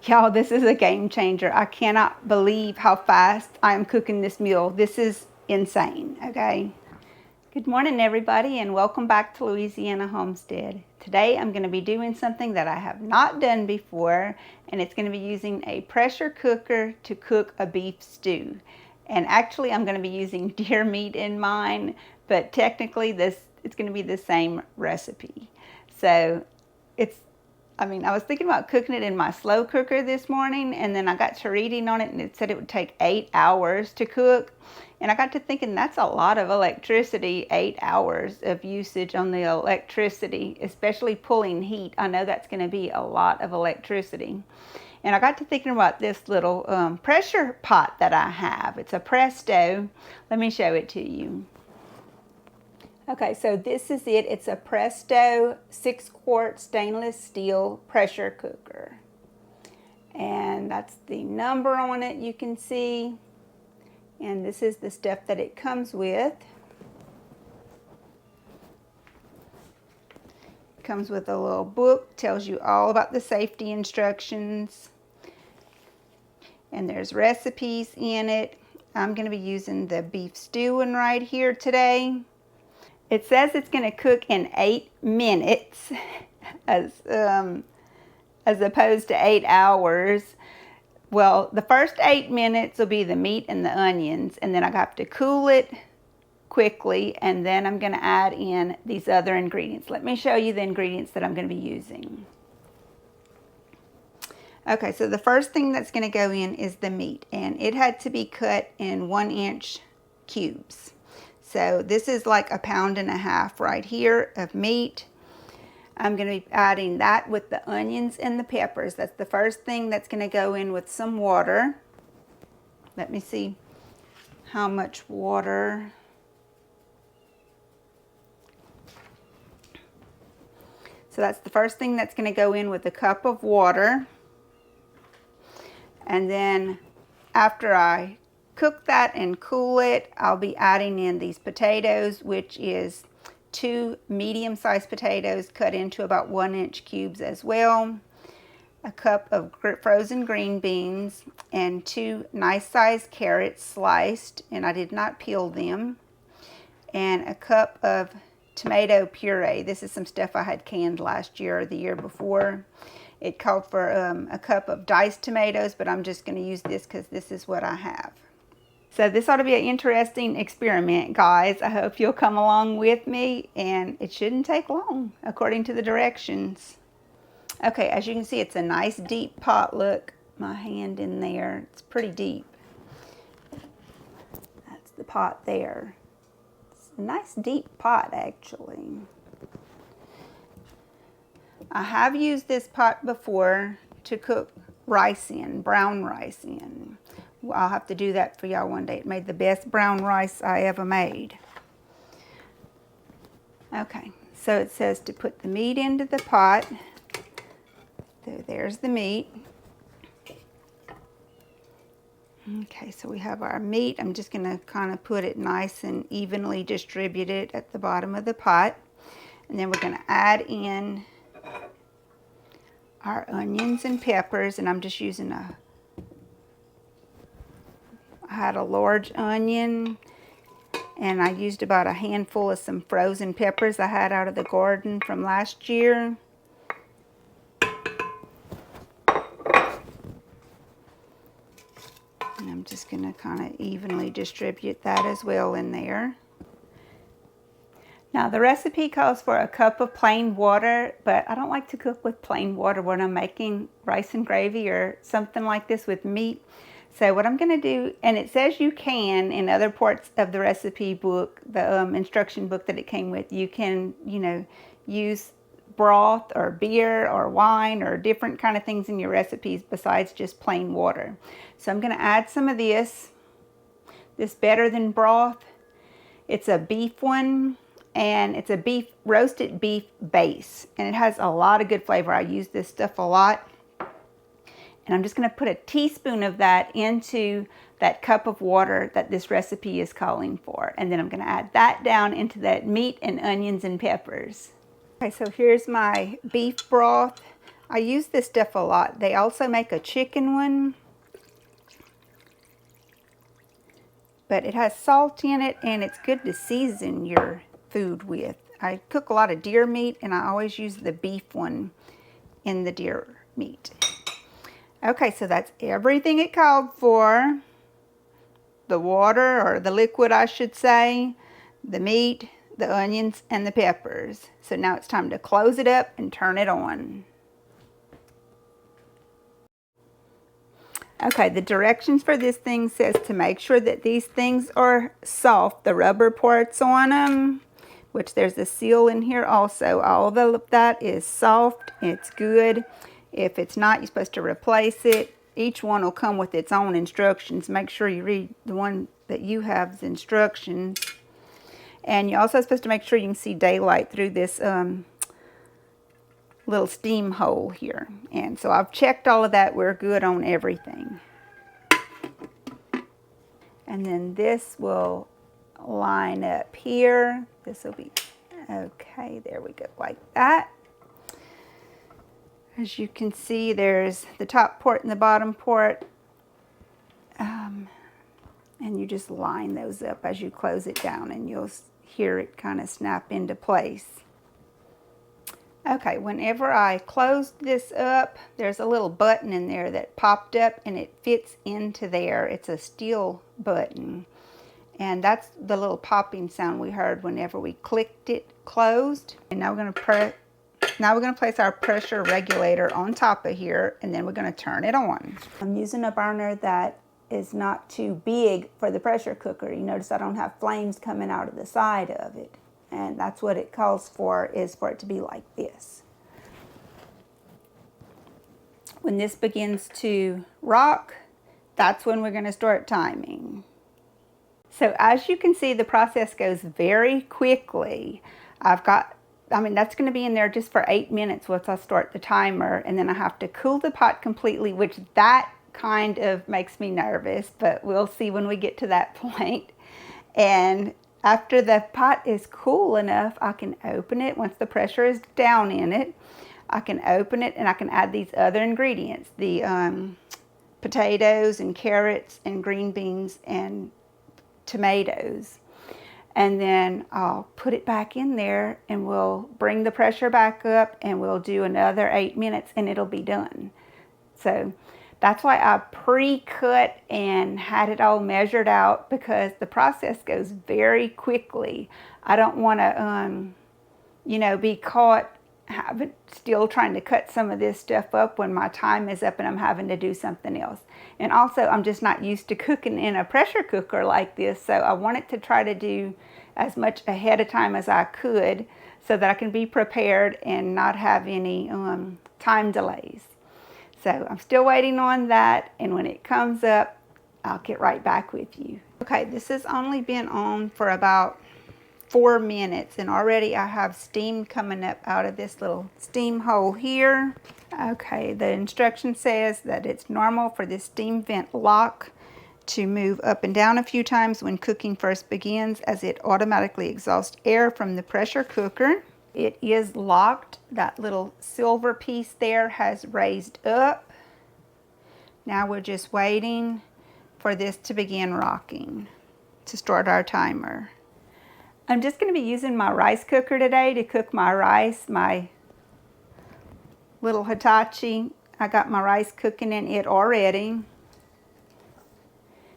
Y'all, this is a game changer. I cannot believe how fast I am cooking this meal. This is insane, okay? Good morning, everybody, and welcome back to Louisiana Homestead. Today, I'm going to be doing something that I have not done before, and it's going to be using a pressure cooker to cook a beef stew. And actually, I'm going to be using deer meat in mine, but technically, it's going to be the same recipe. So, I was thinking about cooking it in my slow cooker this morning, and then I got to reading on it, and it said it would take 8 hours to cook. And I got to thinking that's a lot of electricity, 8 hours of usage on the electricity, especially pulling heat. I know that's going to be a lot of electricity. And I got to thinking about this little pressure pot that I have. It's a Presto. Let me show it to you. Okay, so this is it. It's a Presto 6-quart stainless steel pressure cooker. And that's the number on it, you can see. And this is the stuff that it comes with. It comes with a little book, tells you all about the safety instructions. And there's recipes in it. I'm going to be using the beef stew one right here today. It says it's going to cook in 8 minutes as opposed to 8 hours. Well, the first 8 minutes will be the meat and the onions, and then I have to cool it quickly, and then I'm going to add in these other ingredients. Let me show you the ingredients that I'm going to be using. Okay, so the first thing that's going to go in is the meat, and it had to be cut in 1-inch cubes. So this is like 1.5 pounds right here of meat. I'm going to be adding that with the onions and the peppers. That's the first thing that's going to go in with some water. Let me see how much water. So that's the first thing that's going to go in with a cup of water. And then after I cook that and cool it, I'll be adding in these potatoes, which is 2 medium-sized potatoes cut into about 1-inch cubes as well, a cup of frozen green beans, and 2 nice-sized carrots sliced, and I did not peel them, and a cup of tomato puree. This is some stuff I had canned last year or the year before. It called for a cup of diced tomatoes, but I'm just going to use this because this is what I have. So this ought to be an interesting experiment, guys. I hope you'll come along with me, and it shouldn't take long, according to the directions. Okay, as you can see, it's a nice deep pot. Look, my hand in there. It's pretty deep. That's the pot there. It's a nice deep pot, actually. I have used this pot before to cook rice in, brown rice in. I'll have to do that for y'all one day. It made the best brown rice I ever made. Okay, so it says to put the meat into the pot. So there's the meat. Okay, so we have our meat. I'm just going to kind of put it nice and evenly distributed at the bottom of the pot. And then we're going to add in our onions and peppers, and I'm just using I had a large onion, and I used about a handful of some frozen peppers I had out of the garden from last year. And I'm just going to kind of evenly distribute that as well in there. Now the recipe calls for a cup of plain water, but I don't like to cook with plain water when I'm making rice and gravy or something like this with meat. So what I'm going to do, and it says you can, in other parts of the recipe book, the instruction book that it came with, you can, use broth or beer or wine or different kind of things in your recipes besides just plain water. So I'm going to add some of this Better Than broth. It's a beef one, and it's a roasted beef base, and it has a lot of good flavor. I use this stuff a lot. And I'm just going to put a teaspoon of that into that cup of water that this recipe is calling for. And then I'm going to add that down into that meat and onions and peppers. Okay, so here's my beef broth. I use this stuff a lot. They also make a chicken one, but it has salt in it and it's good to season your food with. I cook a lot of deer meat and I always use the beef one in the deer meat. Okay, so that's everything it called for. The water, or the liquid I should say, the meat, the onions, and the peppers. So now it's time to close it up and turn it on. Okay, the directions for this thing says to make sure that these things are soft, the rubber parts on them, which there's a seal in here also. All of that is soft, it's good. If it's not, you're supposed to replace it. Each one will come with its own instructions. Make sure you read the one that you have's instructions. And you're also supposed to make sure you can see daylight through this little steam hole here. And so I've checked all of that. We're good on everything. And then this will line up here. This will be okay. There we go, like that. As you can see, there's the top port and the bottom port. And you just line those up as you close it down, and you'll hear it kind of snap into place. Okay, whenever I closed this up, there's a little button in there that popped up and it fits into there. It's a steel button. And that's the little popping sound we heard whenever we clicked it closed. And now we're going to place our pressure regulator on top of here, and then we're going to turn it on. I'm using a burner that is not too big for the pressure cooker. You notice I don't have flames coming out of the side of it. And that's what it calls for, is for it to be like this. When this begins to rock, that's when we're going to start timing. So as you can see, the process goes very quickly. that's going to be in there just for 8 minutes once I start the timer, and then I have to cool the pot completely, which that kind of makes me nervous, but we'll see when we get to that point. And after the pot is cool enough, I can open it. Once the pressure is down in it, I can open it and I can add these other ingredients, the potatoes and carrots and green beans and tomatoes. And then I'll put it back in there and we'll bring the pressure back up and we'll do another 8 minutes and it'll be done. So that's why I pre-cut and had it all measured out, because the process goes very quickly. I don't want to, be caught still trying to cut some of this stuff up when my time is up and I'm having to do something else. And also, I'm just not used to cooking in a pressure cooker like this, so I wanted to try to do as much ahead of time as I could so that I can be prepared and not have any time delays. So I'm still waiting on that, and when it comes up, I'll get right back with you. Okay, this has only been on for about 4 minutes, and already I have steam coming up out of this little steam hole here. Okay, the instruction says that it's normal for this steam vent lock to move up and down a few times when cooking first begins, as it automatically exhausts air from the pressure cooker. It is locked. That little silver piece there has raised up. Now we're just waiting for this to begin rocking to start our timer. I'm just going to be using my rice cooker today to cook my rice, my little Hitachi. I got my rice cooking in it already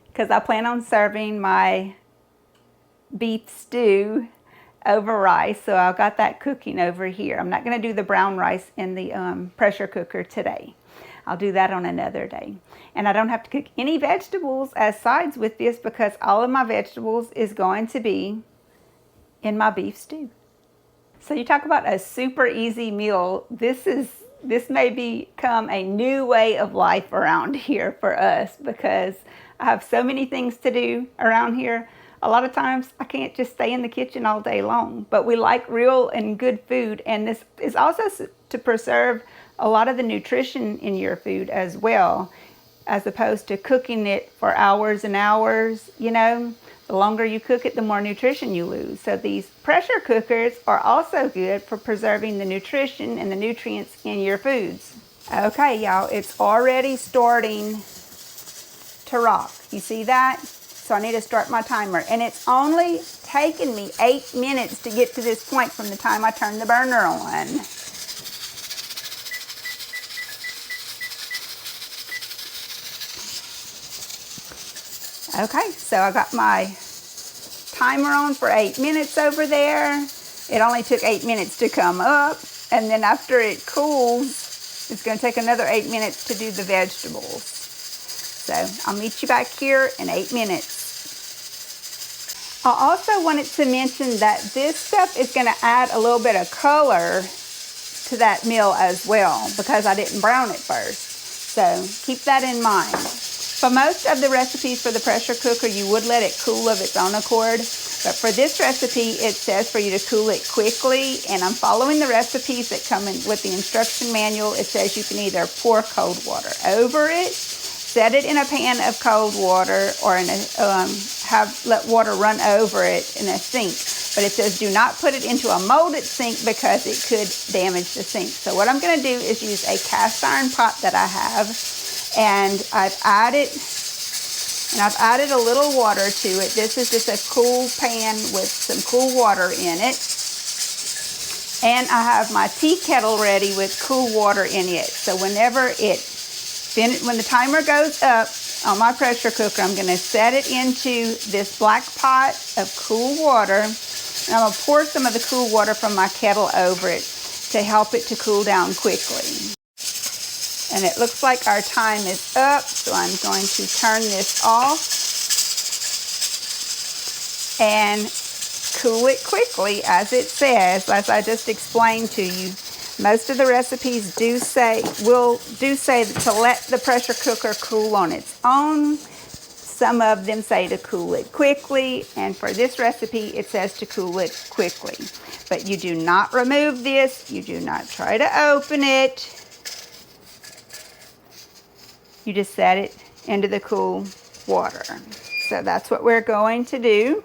because I plan on serving my beef stew over rice, so I've got that cooking over here. I'm not going to do the brown rice in the pressure cooker today. I'll do that on another day. And I don't have to cook any vegetables as sides with this, because all of my vegetables is going to be in my beef stew. So you talk about a super easy meal. This may become a new way of life around here for us, because I have so many things to do around here. A lot of times I can't just stay in the kitchen all day long, but we like real and good food, and this is also to preserve a lot of the nutrition in your food as well, as opposed to cooking it for hours and hours. The longer you cook it, the more nutrition you lose. So these pressure cookers are also good for preserving the nutrition and the nutrients in your foods. Okay, y'all, it's already starting to rock. You see that? So I need to start my timer. And it's only taken me 8 minutes to get to this point from the time I turned the burner on. Okay, so I got my timer on for 8 minutes over there. It only took 8 minutes to come up. And then after it cools, it's going to take another 8 minutes to do the vegetables. So I'll meet you back here in 8 minutes. I also wanted to mention that this stuff is going to add a little bit of color to that meal as well because I didn't brown it first. So keep that in mind. For most of the recipes for the pressure cooker, you would let it cool of its own accord. But for this recipe, it says for you to cool it quickly. And I'm following the recipes that come in with the instruction manual. It says you can either pour cold water over it, set it in a pan of cold water, or in a, let water run over it in a sink. But it says do not put it into a molded sink because it could damage the sink. So what I'm going to do is use a cast iron pot that I have, and I've added a little water to it. This is just a cool pan with some cool water in it. And I have my tea kettle ready with cool water in it. So when the timer goes up on my pressure cooker, I'm going to set it into this black pot of cool water. And I'm going to pour some of the cool water from my kettle over it to help it to cool down quickly. And it looks like our time is up, so I'm going to turn this off and cool it quickly, as it says, as I just explained to you. Most of the recipes do say to let the pressure cooker cool on its own. Some of them say to cool it quickly, and for this recipe, it says to cool it quickly. But you do not remove this. You do not try to open it. You just set it into the cool water. So that's what we're going to do.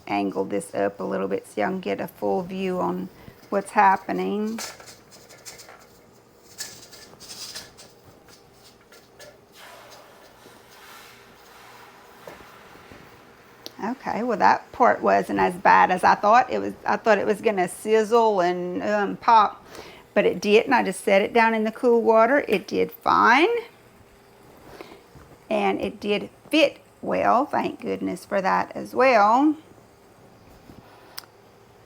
Angle this up a little bit so y'all can get a full view on what's happening. Okay, well that part wasn't as bad as I thought it was. I thought it was gonna sizzle and pop, but it didn't. I just set it down in the cool water. It did fine, and it did fit well. Thank goodness for that as well.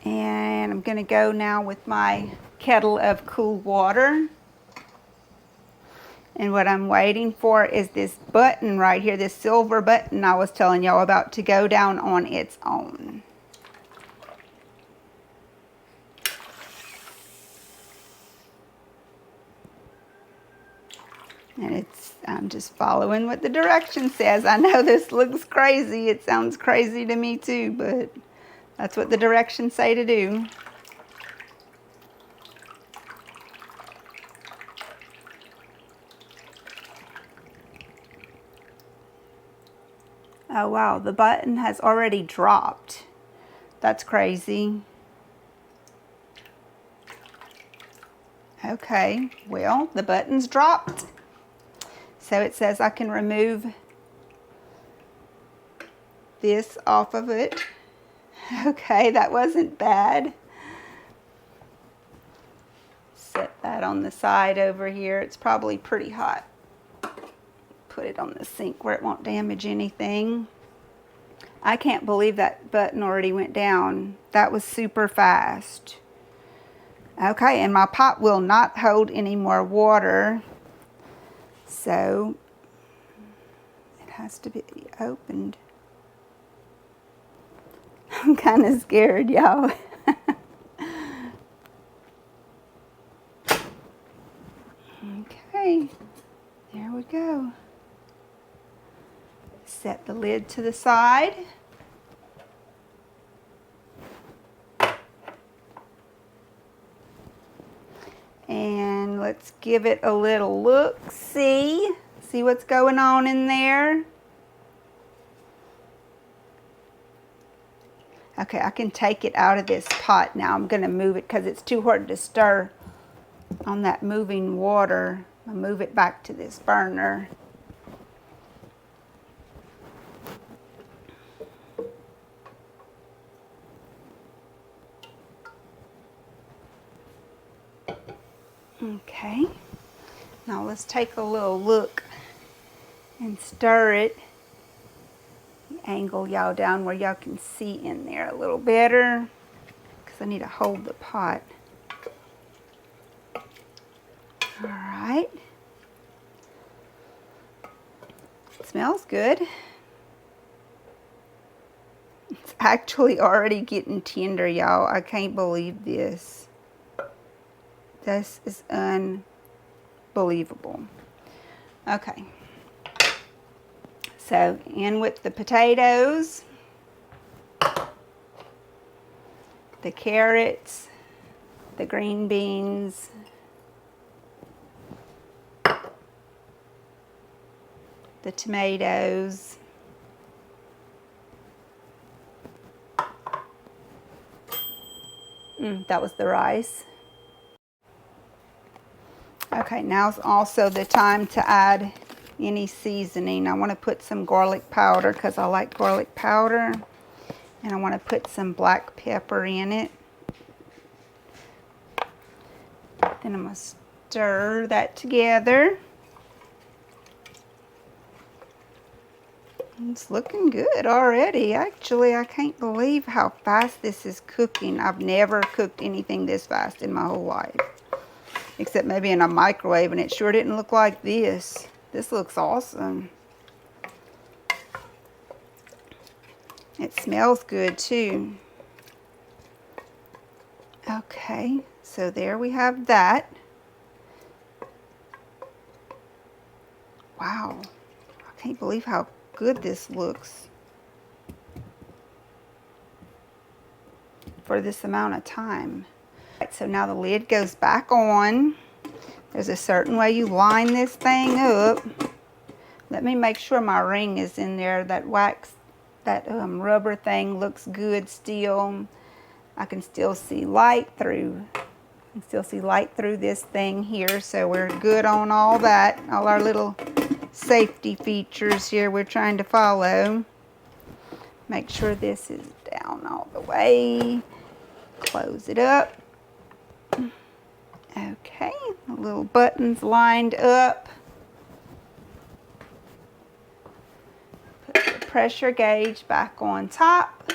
And I'm gonna go now with my kettle of cool water. And what I'm waiting for is this button right here, this silver button I was telling y'all about, to go down on its own. And I'm just following what the direction says. I know this looks crazy. It sounds crazy to me too, but that's what the directions say to do. Oh wow, the button has already dropped. That's crazy. Okay, well, the button's dropped. So it says I can remove this off of it. Okay, that wasn't bad. Set that on the side over here. It's probably pretty hot. Put it on the sink where it won't damage anything. I can't believe that button already went down. That was super fast. Okay, and my pot will not hold any more water, so it has to be opened. I'm kind of scared, y'all. Okay, there we go. Set the lid to the side. And let's give it a little look. See what's going on in there. Okay, I can take it out of this pot now. I'm going to move it because it's too hard to stir on that moving water. I'll move it back to this burner. Okay, now let's take a little look and stir it. Angle y'all down where y'all can see in there a little better because I need to hold the pot. All right. It smells good. It's actually already getting tender, y'all. I can't believe this. This is unbelievable. Okay. So in with the potatoes, the carrots, the green beans, the tomatoes, that was the rice. Okay, now's also the time to add any seasoning. I want to put some garlic powder because I like garlic powder, and I want to put some black pepper in it. Then I'm going to stir that together. It's looking good already. Actually, I can't believe how fast this is cooking. I've never cooked anything this fast in my whole life, except maybe in a microwave, and it sure didn't look like this. This looks awesome. It smells good too. Okay, so there we have that. Wow, I can't believe how good this looks for this amount of time. Right, so now the lid goes back on. There's a certain way you line this thing up. Let me make sure my ring is in there. That wax, that rubber thing looks good still. I can still see light through. I can still see light through this thing here, so we're good on all that. All our little safety features here we're trying to follow. Make sure this is down all the way. Close it up. Okay, the little buttons lined up. Put the pressure gauge back on top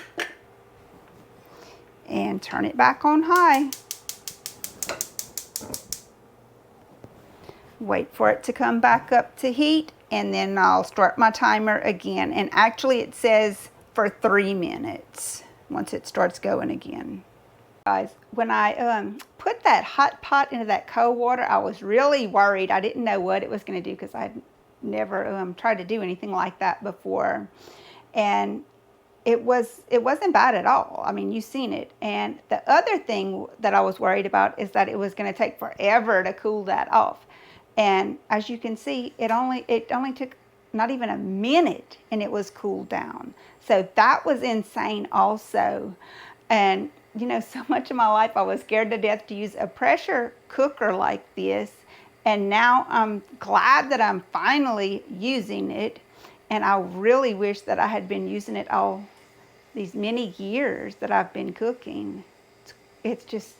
and turn it back on high. Wait for it to come back up to heat, and then I'll start my timer again. And actually it says for 3 minutes once it starts going again. Guys, when I put that hot pot into that cold water, I was really worried. I didn't know what it was going to do because I'd never tried to do anything like that before. And it wasn't bad at all. I mean, you've seen it. And the other thing that I was worried about is that it was going to take forever to cool that off. And as you can see, it only took not even a minute and it was cooled down. So that was insane also. And you know, so much of my life I was scared to death to use a pressure cooker like this. And now I'm glad that I'm finally using it. And I really wish that I had been using it all these many years that I've been cooking. It's just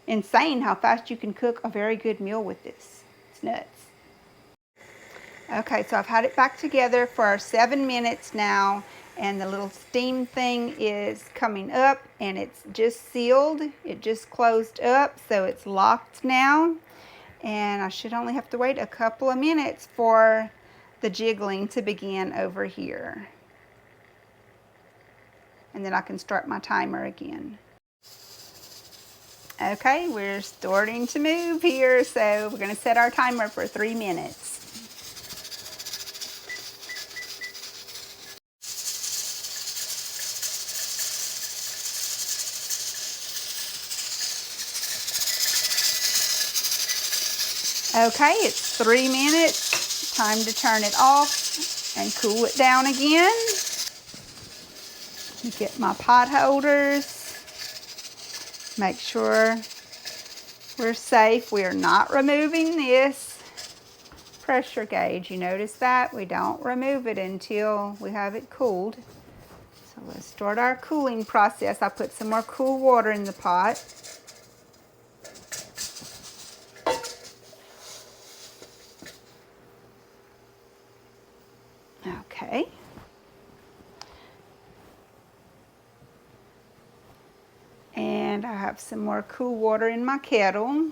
insane how fast you can cook a very good meal with this. It's nuts. Okay, so I've had it back together for 7 minutes now, and the little steam thing is coming up, and it's just sealed. It just closed up, so it's locked now. And I should only have to wait a couple of minutes for the jiggling to begin over here. And then I can start my timer again. Okay, we're starting to move here, so we're going to set our timer for 3 minutes. Okay, it's 3 minutes. Time to turn it off and cool it down again. Get my pot holders. Make sure we're safe. We are not removing this pressure gauge. You notice that? We don't remove it until we have it cooled. So let's start our cooling process. I put some more cool water in the pot. Okay. And I have some more cool water in my kettle.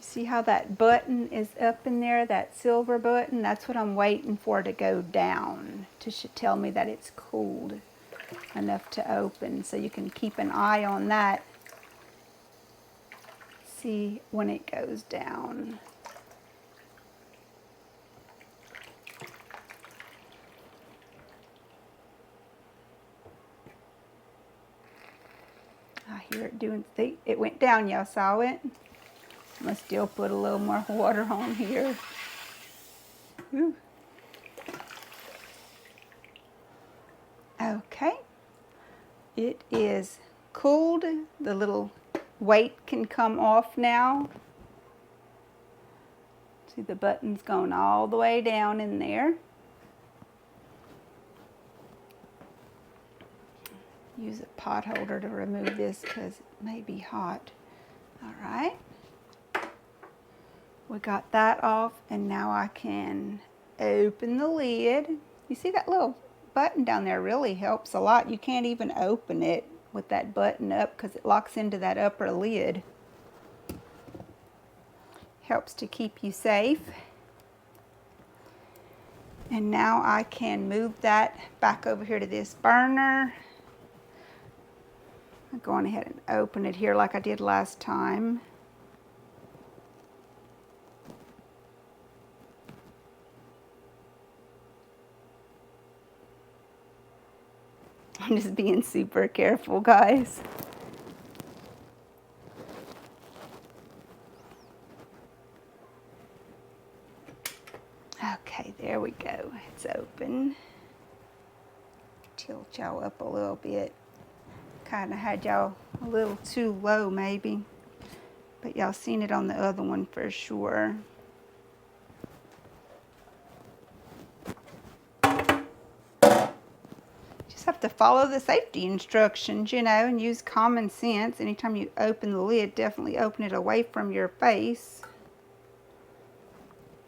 See how that button is up in there, that silver button? That's what I'm waiting for to go down to tell me that it's cooled enough to open. So you can keep an eye on that. See when it goes down. I hear it doing, it went down, y'all saw it? I'm gonna still put a little more water on here. Whew. Okay, it is cooled. The little weight can come off now. See the button's going all the way down in there. Use a pot holder to remove this because it may be hot. All right. We got that off, and now I can open the lid. You see that little button down there really helps a lot. You can't even open it with that button up because it locks into that upper lid. Helps to keep you safe. And now I can move that back over here to this burner. I'm going ahead and open it here like I did last time. I'm just being super careful, guys. Okay, there we go. It's open. Tilt y'all up a little bit. Kind of had y'all a little too low maybe, but y'all seen it on the other one for sure. Just have to follow the safety instructions, you know, and use common sense. Anytime you open the lid, definitely open it away from your face.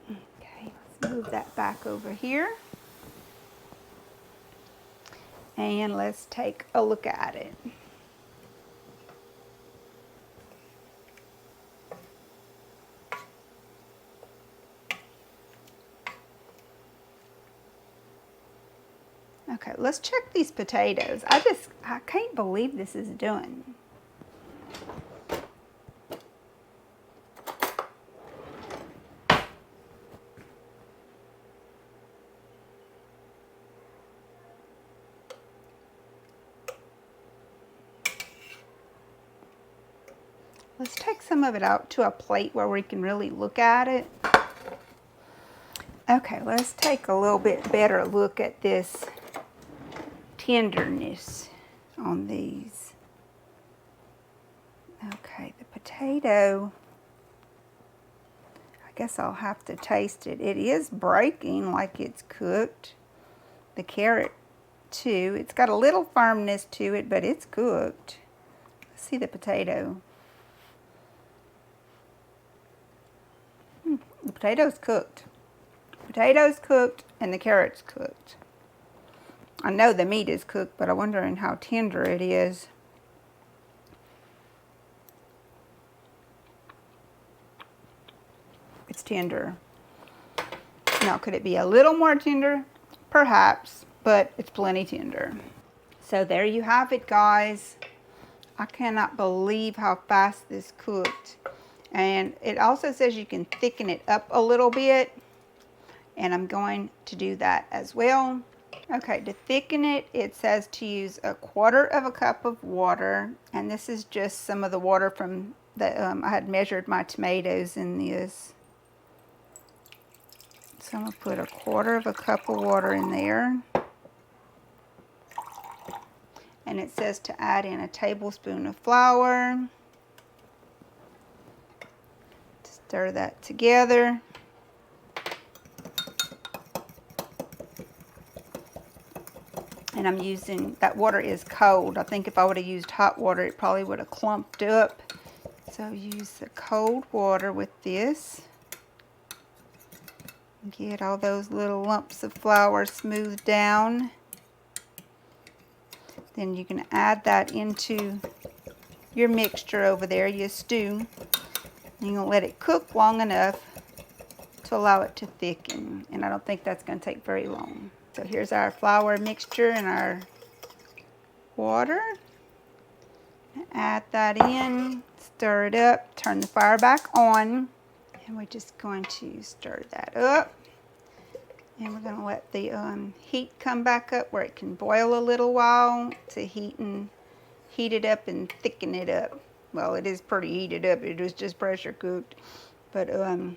Okay, let's move that back over here. And let's take a look at it. Okay, let's check these potatoes. I can't believe this is done. Let's take some of it out to a plate where we can really look at it. Okay, let's take a little bit better look at this tenderness on these. Okay, the potato, I guess I'll have to taste it. It is breaking like it's cooked. The carrot too. It's got a little firmness to it, but it's cooked. Let's see the potato. The potato's cooked. Potato's cooked and the carrot's cooked. I know the meat is cooked, but I'm wondering how tender it is. It's tender. Now, could it be a little more tender? Perhaps, but it's plenty tender. So there you have it, guys. I cannot believe how fast this cooked. And it also says you can thicken it up a little bit, and I'm going to do that as well. Okay, to thicken it, it says to use 1/4 cup of water, and this is just some of the water from I had measured my tomatoes in this. So I'm going to put 1/4 cup of water in there. And it says to add in a tablespoon of flour. Stir that together. And I'm using, that water is cold. I think if I would have used hot water, it probably would have clumped up. So use the cold water with this. Get all those little lumps of flour smoothed down. Then you can add that into your mixture over there, your stew. You're going to let it cook long enough to allow it to thicken. And I don't think that's going to take very long. So here's our flour mixture and our water. Add that in, stir it up, turn the fire back on. And we're just going to stir that up. And we're going to let the heat come back up where it can boil a little while to heat it up and thicken it up. Well, it is pretty heated up. It was just pressure cooked. But I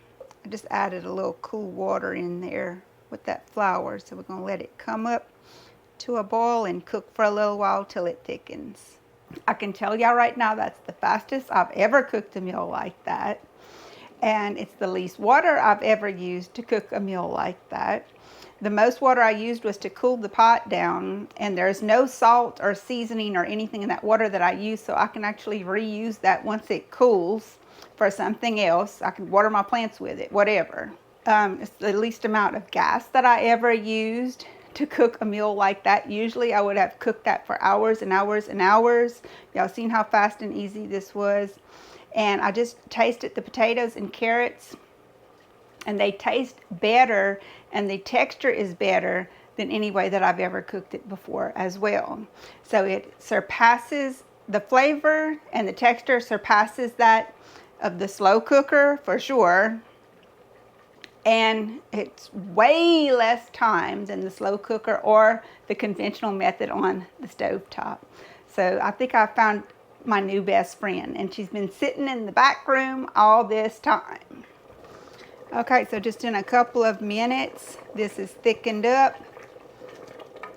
just added a little cool water in there with that flour. So we're going to let it come up to a boil and cook for a little while till it thickens. I can tell y'all right now that's the fastest I've ever cooked a meal like that. And it's the least water I've ever used to cook a meal like that. The most water I used was to cool the pot down, and there's no salt or seasoning or anything in that water that I use, so I can actually reuse that once it cools for something else. I can water my plants with it, whatever. It's the least amount of gas that I ever used to cook a meal like that. Usually I would have cooked that for hours and hours and hours. Y'all seen how fast and easy this was. And I just tasted the potatoes and carrots, and they taste better, and the texture is better than any way that I've ever cooked it before as well. So it surpasses, the flavor and the texture surpasses that of the slow cooker for sure. And it's way less time than the slow cooker or the conventional method on the stove top. So I think I found my new best friend, and she's been sitting in the back room all this time. Okay, so just in a couple of minutes, this is thickened up,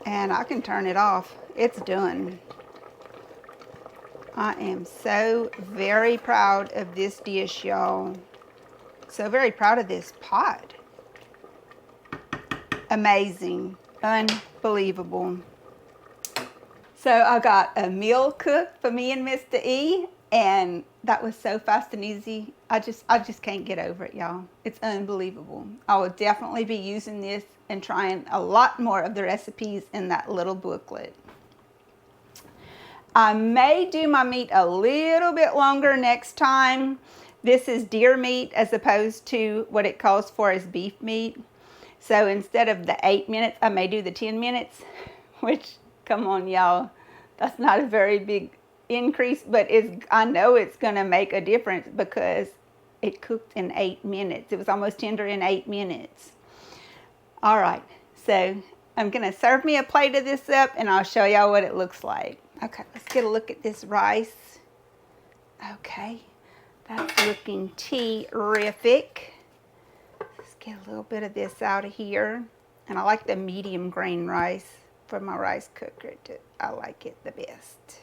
and I can turn it off. It's done. I am so very proud of this dish, y'all. So very proud of this pot. Amazing, unbelievable. So I got a meal cooked for me and Mr. E, and that was so fast and easy. I just can't get over it, y'all. It's unbelievable. I will definitely be using this and trying a lot more of the recipes in that little booklet. I may do my meat a little bit longer next time. This is deer meat as opposed to what it calls for as beef meat. So instead of the 8 minutes, I may do the 10 minutes, which, come on, y'all, that's not a very big increase, but I know it's going to make a difference because it cooked in 8 minutes. It was almost tender in 8 minutes. All right, so I'm going to serve me a plate of this up, and I'll show y'all what it looks like. Okay, let's get a look at this rice. Okay, that's looking terrific. Let's get a little bit of this out of here. And I like the medium grain rice for my rice cooker. I like it the best.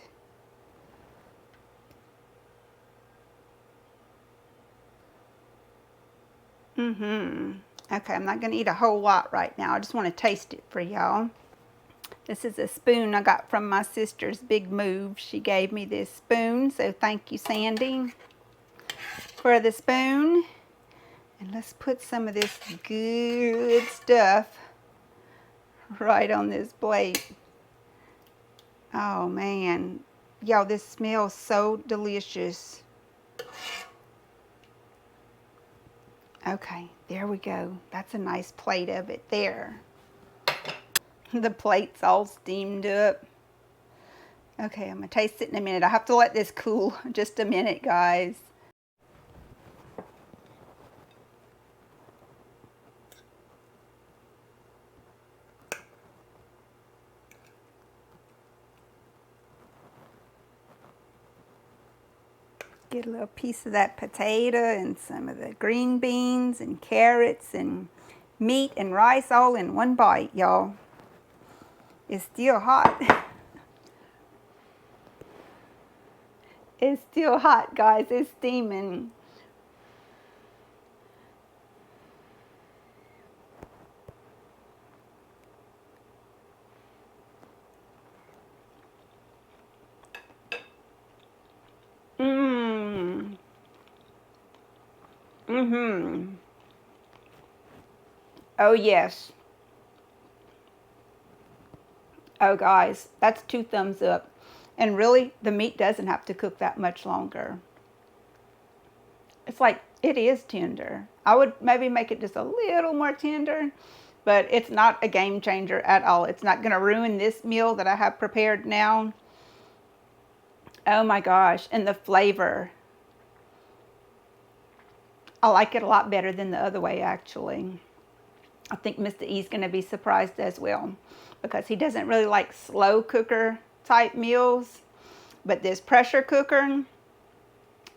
Okay, I'm not going to eat a whole lot right now. I just want to taste it for y'all. This is a spoon I got from my sister's big move. She gave me this spoon, so thank you, Sandy, for the spoon. And let's put some of this good stuff right on this plate. Oh man, y'all, this smells so delicious. Okay, there we go. That's a nice plate of it there. The plate's all steamed up. Okay, I'm gonna taste it in a minute. I have to let this cool just a minute, guys. Get a little piece of that potato and some of the green beans and carrots and meat and rice all in one bite, y'all. It's still hot. It's still hot, guys. It's steaming. Mmm. Mm-hmm. Oh, yes. Oh, guys, that's 2 thumbs up. And really, the meat doesn't have to cook that much longer. It's like, it is tender. I would maybe make it just a little more tender, but it's not a game changer at all. It's not going to ruin this meal that I have prepared now. Oh my gosh, and the flavor. I like it a lot better than the other way, actually. I think Mr. E's going to be surprised as well, because he doesn't really like slow cooker type meals, but this pressure cooker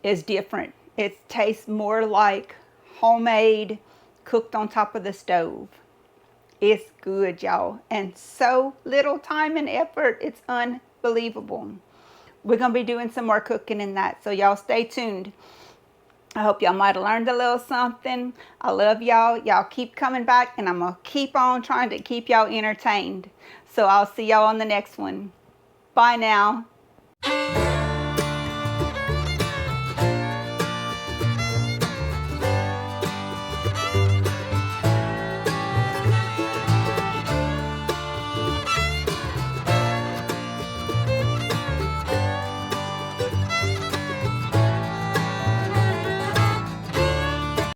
is different. It tastes more like homemade, cooked on top of the stove. It's good, y'all, and so little time and effort. It's unbelievable. We're going to be doing some more cooking in that, so y'all stay tuned. I hope y'all might have learned a little something. I love y'all. Y'all keep coming back, and I'm going to keep on trying to keep y'all entertained. So I'll see y'all on the next one. Bye now.